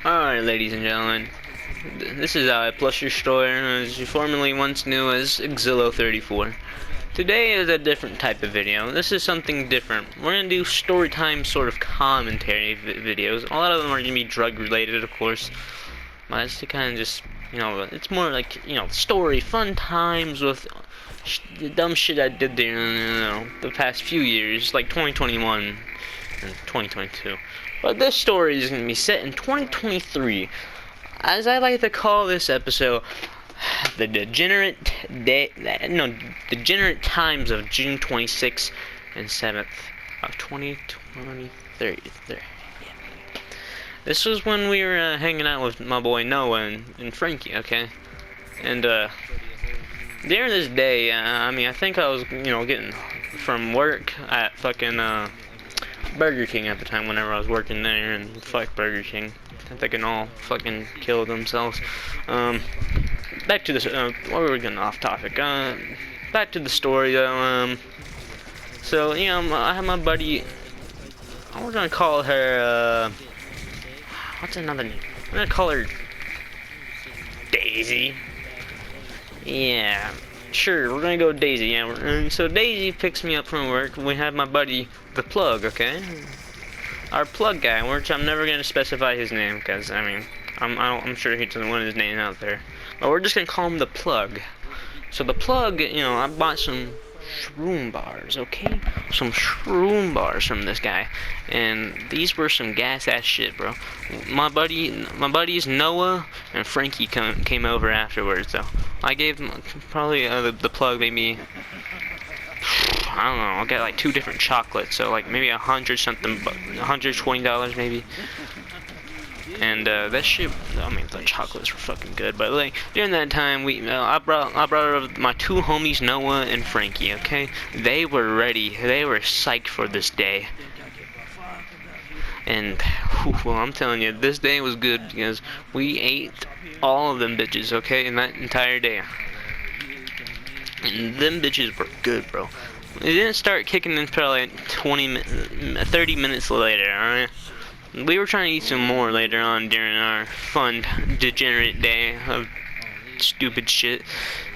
Alright, ladies and gentlemen, this is Plus Your Store, as you formerly once knew as Exilo34. Today is a different type of video. This is something different. We're going to do story time sort of commentary videos. A lot of them are going to be drug related, of course. But it's to kind of just, it's more like, story, fun times with the dumb shit I did there in, the past few years, like 2021 and 2022. But this story is going to be set in 2023, as I like to call this episode, the Degenerate Times of June 26th and 7th of 2023. Yeah. This was when we were hanging out with my boy Noah and Frankie, okay? And during this day, I think I was, getting from work at fucking Burger King at the time, whenever I was working there, and fuck Burger King. I think they can all fucking kill themselves. Back to this, what were we getting off topic? Back to the story, though, so, I have my buddy, we're gonna call her, what's another name? I'm gonna call her Daisy. Yeah, sure, we're gonna go Daisy, yeah. So Daisy picks me up from work. We have my buddy, the Plug, okay? Our Plug guy, which I'm never gonna specify his name, because, I'm sure he doesn't want his name out there. But we're just gonna call him the Plug. So the Plug, I bought some shroom bars, okay? Some shroom bars from this guy, and these were some gas-ass shit, bro. My buddies Noah and Frankie came over afterwards, so I gave them probably the Plug maybe, I don't know, I'll get like 2 different chocolates, so like maybe $100 something, $120 maybe. And that shit, the chocolates were fucking good. But like during that time, I brought over my 2 homies, Noah and Frankie. Okay, they were ready. They were psyched for this day. And well, I'm telling you, this day was good because we ate all of them bitches. Okay, in that entire day. And them bitches were good, bro. It didn't start kicking in until like 30 minutes later. All right. We were trying to eat some more later on during our fun, degenerate day of stupid shit,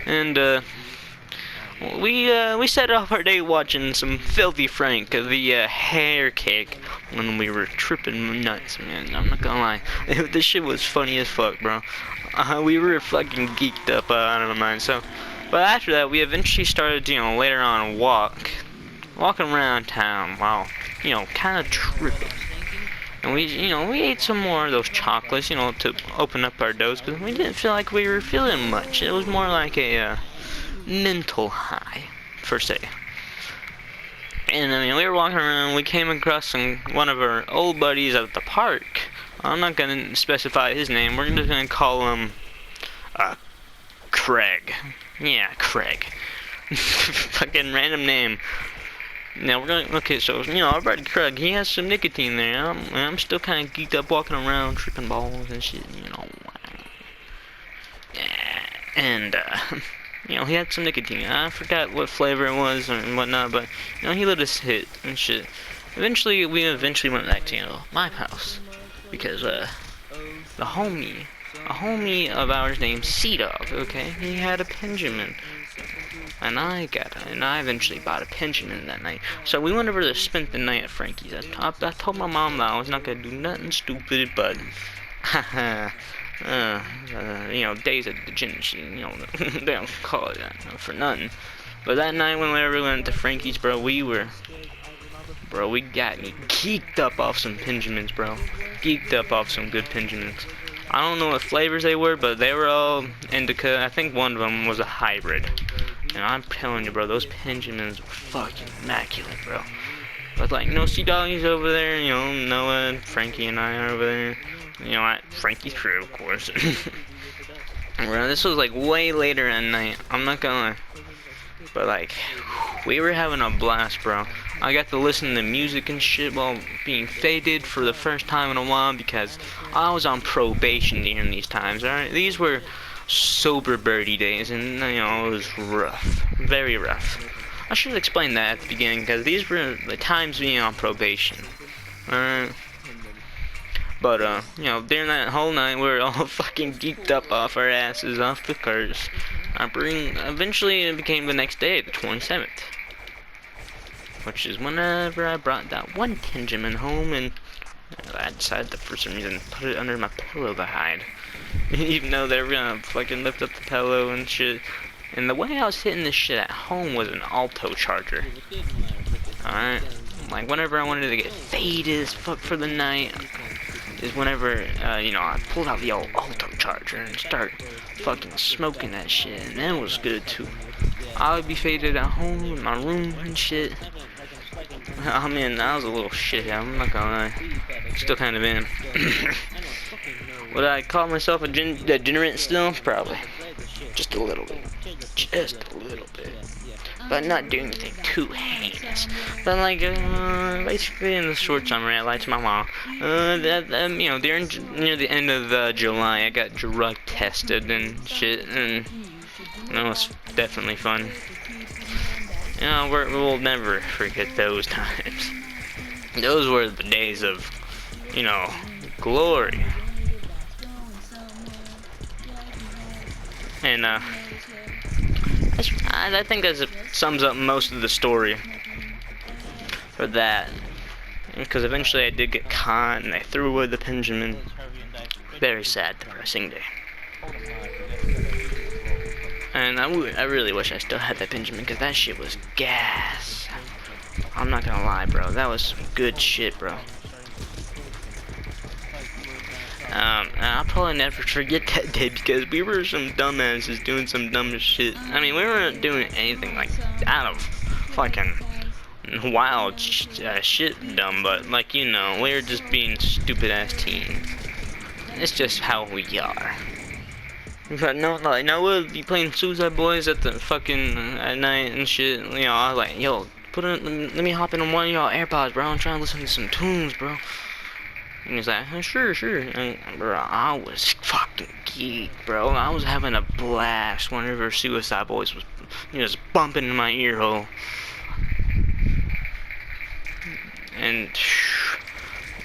and we set off our day watching some Filthy Frank, the hair cake, when we were tripping nuts, man. I'm not gonna lie, this shit was funny as fuck, bro. We were fucking geeked up out of our minds. So, but after that, we eventually started, later on walking around town while, kind of tripping. And we ate some more of those chocolates, to open up our dose, because we didn't feel like we were feeling much. It was more like a mental high, per se. And we were walking around, we came across one of our old buddies at the park. I'm not gonna specify his name. We're just gonna call him Craig. Yeah, Craig. Fucking random name. Now we're gonna, okay, so, our buddy Craig, he has some nicotine there. I'm still kind of geeked up walking around, tripping balls and shit, And, he had some nicotine. I forgot what flavor it was and whatnot, but, he let us hit and shit. Eventually, we went back to, my house. Because, a homie of ours named Sea-Dog, okay? He had a Benjamin. And I eventually bought a Benjamin that night. So we went over to spend the night at Frankie's. I told my mom that I was not gonna do nothing stupid, but days of degeneracy, they don't call it that for nothing. But that night whenever we went to Frankie's, bro, we got me geeked up off some Benjamins, bro. Geeked up off some good Benjamins. I don't know what flavors they were, but they were all indica. I think one of them was a hybrid. And I'm telling you, bro, those Benjamins were fucking immaculate, bro. But like, Sea-Doggy's over there, Noah and Frankie and I are over there. At Frankie's crib, of course. Bro, this was like way later at night. I'm not gonna lie. But like, we were having a blast, bro. I got to listen to music and shit while being faded for the first time in a while because I was on probation during these times, alright? These were sober birdie days, and it was rough, very rough. I should have explained that at the beginning, because these were the times being on probation. But you know, during that whole night, we were all fucking geeked up off our asses, off the cars. Eventually, it became the next day, the 27th, which is whenever I brought that one Benjamin home, and I decided to, for some reason, put it under my pillow to hide. Even though they were gonna fucking lift up the pillow and shit. And the way I was hitting this shit at home was an alto charger. Alright? Like, whenever I wanted to get faded as fuck for the night, is whenever, you know, I pulled out the old alto charger and start fucking smoking that shit. And that was good, too. I would be faded at home in my room and shit. I mean, I was a little shit, I'm not gonna lie. Still kind of am. Would I call myself a degenerate still? Probably. Just a little bit. Just a little bit. But not doing anything too heinous. But like, basically in the short summary, I lied to my mom. You know, near the end of July, I got drug tested and shit, and that was definitely fun. You know, we'll never forget those times. Those were the days of, you know, glory. And I think that sums up most of the story for that. Because eventually I did get caught and they threw away the Benjamin. Very sad, depressing day. And I really wish I still had that Benjamin, because that shit was gas. I'm not gonna lie, bro. That was some good shit, bro. I'll probably never forget that day, because we were some dumbasses doing some dumb shit. I mean, we weren't doing anything like out of fucking wild shit dumb, but like, you know, we were just being stupid ass teens. It's just how we are. But no, like, no, we'll be playing Suicide Boys at the fucking at night and shit. You know, I was like, yo, let me hop in on one of y'all AirPods, bro. I'm trying to listen to some tunes, bro. And he's like, sure. And, bro, I was fucking geeked, bro. I was having a blast whenever Suicide Boys was, you know, just bumping in my ear hole. And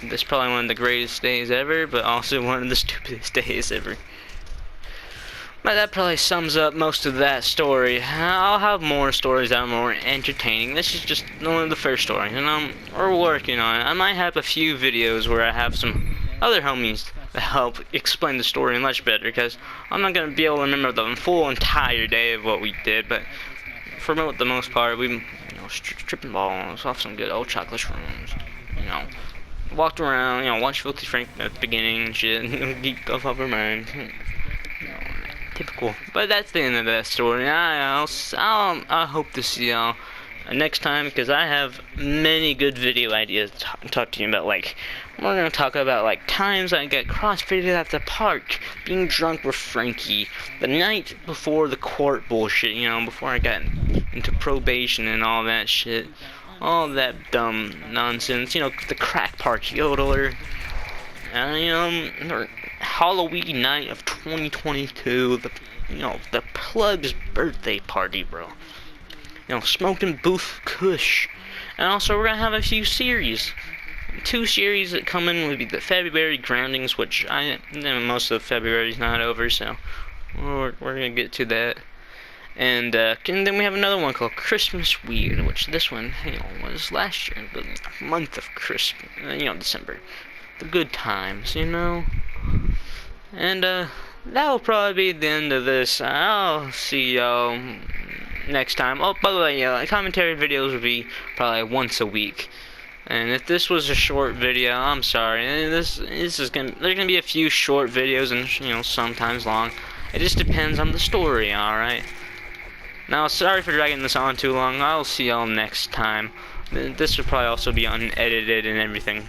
this is probably one of the greatest days ever, but also one of the stupidest days ever. But that probably sums up most of that story. I'll have more stories that are more entertaining. This is just one of the first stories, and we're working on it. I might have a few videos where I have some other homies that help explain the story much better, because I'm not going to be able to remember the full entire day of what we did, but for the most part, we, you know, tripping balls off some good old chocolate shrooms, you know, walked around, you know, watched Filthy Frank at the beginning and shit, geeked off of our mind. You know, typical. But that's the end of that story. I hope to see y'all next time, because I have many good video ideas to talk to you about. Like, we're gonna talk about like times I got crossfaded at the park, being drunk with Frankie, the night before the court bullshit, you know, before I got into probation and all that shit, all that dumb nonsense, you know, the crack park yodeler, Halloween night of 2022, you know, the plug's birthday party, bro. You know, smoking booth kush. And also, we're gonna have a few series. 2 series that come in would be the February groundings, which most of February's not over, so we're gonna get to that. And then we have another one called Christmas Weird, which this one, you know, was last year, the month of Christmas, you know, December. The good times, you know. And that will probably be the end of this. I'll see y'all next time. Oh, by the way, commentary videos will be probably once a week. And if this was a short video, I'm sorry. This is there's gonna be a few short videos, and you know, sometimes long. It just depends on the story, all right. Now, sorry for dragging this on too long. I'll see y'all next time. This will probably also be unedited and everything.